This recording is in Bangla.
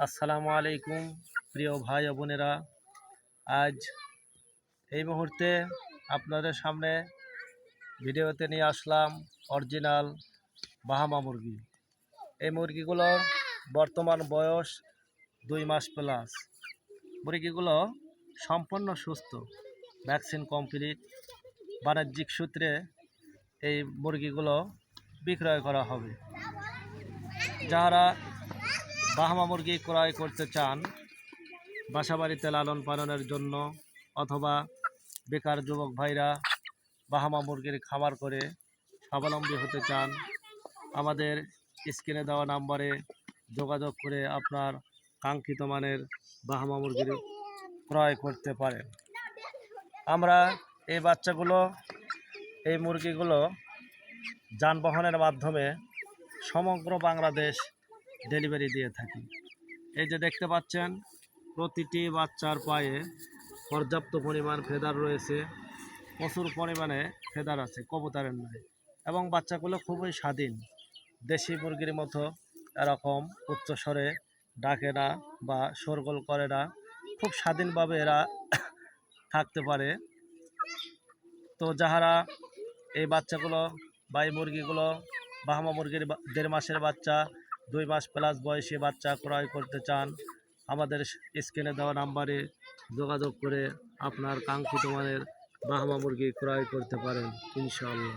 আসসালামু আলাইকুম প্রিয় ভাই ও বোনেরা। আজ এই মুহূর্তে আপনাদের সামনে ভিডিওতে নিয়ে আসলাম অরিজিনাল বাহামা মুরগি। এই মুরগিগুলোর বর্তমান বয়স 2 মাস প্লাস। মুরগিগুলো সম্পূর্ণ সুস্থ, ভ্যাকসিন কমপ্লিট। বাণিজ্যিক সূত্রে এই মুরগিগুলো বিক্রয় করা হবে। যারা বাহামা মুরগি ক্রয় করতে চান বাসাবাড়িতে লালন পালনের জন্য, অথবা বেকার যুবক ভাইরা বাহামা মুরগির খামার করে স্বাবলম্বী হতে চান, আমাদের স্ক্রিনে দেওয়া নাম্বারে যোগাযোগ করে আপনার কাঙ্ক্ষিত মানের বাহামা মুরগির ক্রয় করতে পারেন। আমরা এই মুরগিগুলো যানবাহনের মাধ্যমে সমগ্র বাংলাদেশ ডেলিভারি দিয়ে থাকি। এই যে দেখতে পাচ্ছেন, প্রতিটি বাচ্চার পায়ে পর্যাপ্ত পরিমাণ ফেদার রয়েছে, প্রচুর পরিমাণে ফেদার আছে, কবুতরের নয়। এবং বাচ্চাগুলো খুবই স্বাধীন, দেশি মুরগির মতো এরকম উচ্চস্বরে ডাকে না বা শোরগোল করে না, খুব স্বাধীনভাবে এরা থাকতে পারে। তো যাহারা এই বাচ্চাগুলো বা এই মুরগিগুলো, বাহামা মুরগির 1.5 মাসের বাচ্চা, 2 মাস প্লাস বয়সী বাচ্চা ক্রয় করতে চান, আমাদের স্ক্রিনে দেওয়া নাম্বারে যোগাযোগ করে আপনার কাঙ্ক্ষিত মানের বাহামা মুরগি ক্রয় করতে পারেন ইনশাআল্লাহ।